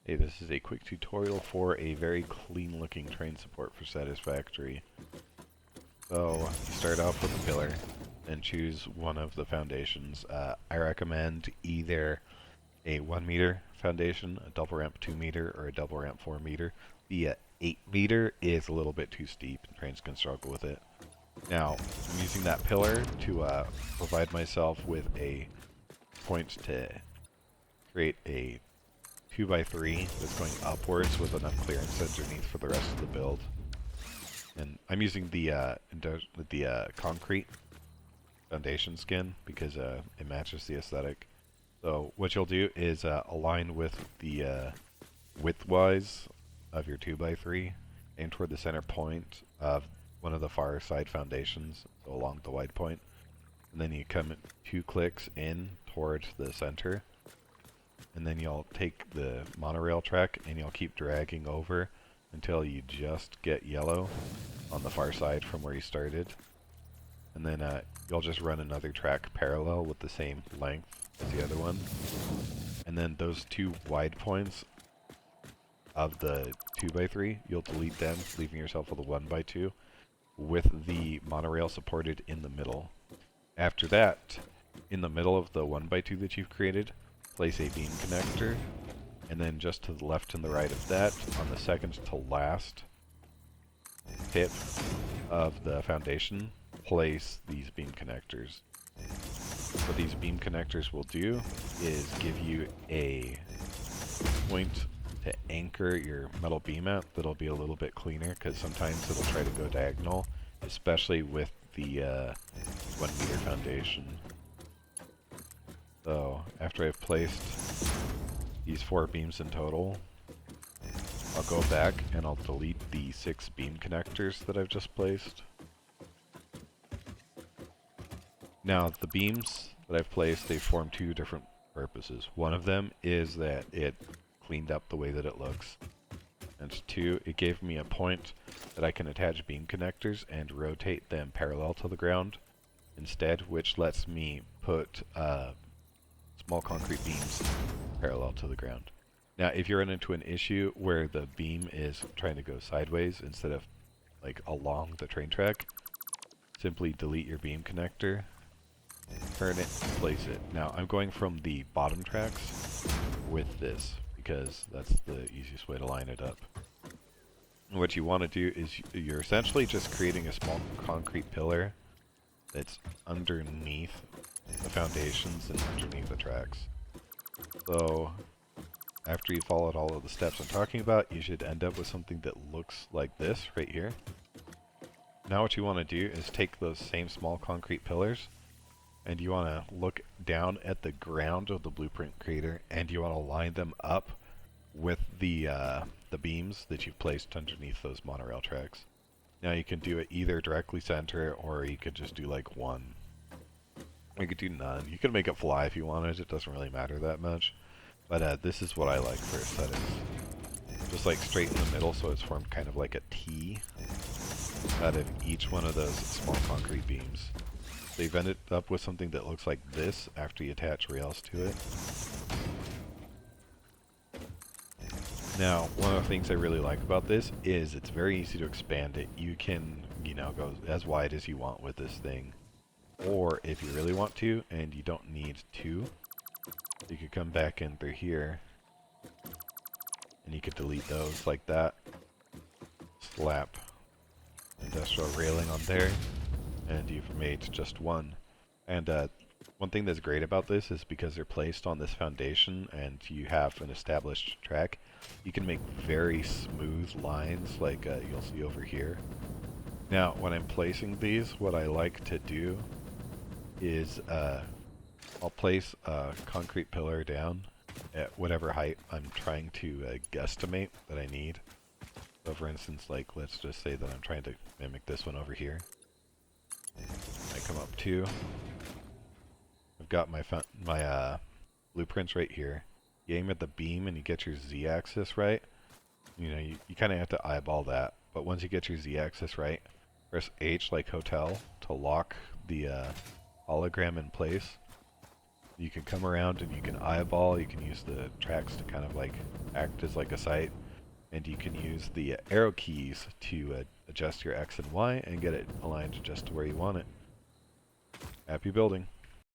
Hey, this is a quick tutorial for a very clean looking train support for Satisfactory. So, you start off with a pillar and choose one of the foundations. I recommend either a 1 meter foundation, a double ramp 2 meter, or a double ramp 4 meter. The 8 meter is a little bit too steep and trains can struggle with it. Now, I'm using that pillar to provide myself with a point to create a 2x3 that's going upwards with enough clearance underneath for the rest of the build. And I'm using the concrete foundation skin because it matches the aesthetic. So what you'll do is align with the width-wise of your 2x3, aim toward the center point of one of the far side foundations, so along the wide point, and then you come 2 clicks in towards the center. And then you'll take the monorail track and you'll keep dragging over until you just get yellow on the far side from where you started. And then you'll just run another track parallel with the same length as the other one. And then those 2 wide points of the 2x3, you'll delete them, leaving yourself with a 1x2 with the monorail supported in the middle. After that, in the middle of the 1x2 that you've created, place a beam connector, and then just to the left and the right of that, on the second to last tip of the foundation, place these beam connectors. What these beam connectors will do is give you a point to anchor your metal beam at that'll be a little bit cleaner, because sometimes it'll try to go diagonal, especially with the 1 meter foundation. So, after I've placed these 4 beams in total, I'll go back and I'll delete the 6 beam connectors that I've just placed. Now, the beams that I've placed, they form 2 different purposes. One of them is that it cleaned up the way that it looks. And 2, it gave me a point that I can attach beam connectors and rotate them parallel to the ground instead, which lets me put small concrete beams parallel to the ground. Now, if you run into an issue where the beam is trying to go sideways instead of like along the train track, simply delete your beam connector, turn it, and place it. Now, I'm going from the bottom tracks with this because that's the easiest way to line it up. And what you want to do is you're essentially just creating a small concrete pillar that's underneath the foundations and underneath the tracks. So after you followed all of the steps I'm talking about, you should end up with something that looks like this right here. Now what you want to do is take those same small concrete pillars and you want to look down at the ground of the blueprint creator and you want to line them up with the beams that you've placed underneath those monorail tracks. Now you can do it either directly center or you could just do like 1. You could do none. You could make it fly if you wanted. It doesn't really matter that much. But this is what I like for aesthetics. Just like straight in the middle, so it's formed kind of like a T out of each one of those small concrete beams. So you've ended up with something that looks like this after you attach rails to it. Now, one of the things I really like about this is it's very easy to expand it. You can, go as wide as you want with this thing. Or if you really want to, and you don't need 2, you could come back in through here, and you could delete those like that. Slap industrial railing on there, and you've made just 1. And one thing that's great about this is because they're placed on this foundation and you have an established track, you can make very smooth lines like you'll see over here. Now, when I'm placing these, what I like to do is I'll place a concrete pillar down at whatever height I'm trying to guesstimate that I need. So for instance, like let's just say that I'm trying to mimic this one over here. I come up 2. I've got my blueprints right here. You aim at the beam and you get your z-axis right. You kind of have to eyeball that. But once you get your z-axis right, press H like hotel to lock the hologram in place. You can come around and you can eyeball, you can use the tracks to kind of like act as like a sight, and you can use the arrow keys to adjust your X and Y and get it aligned just to where you want it. Happy building.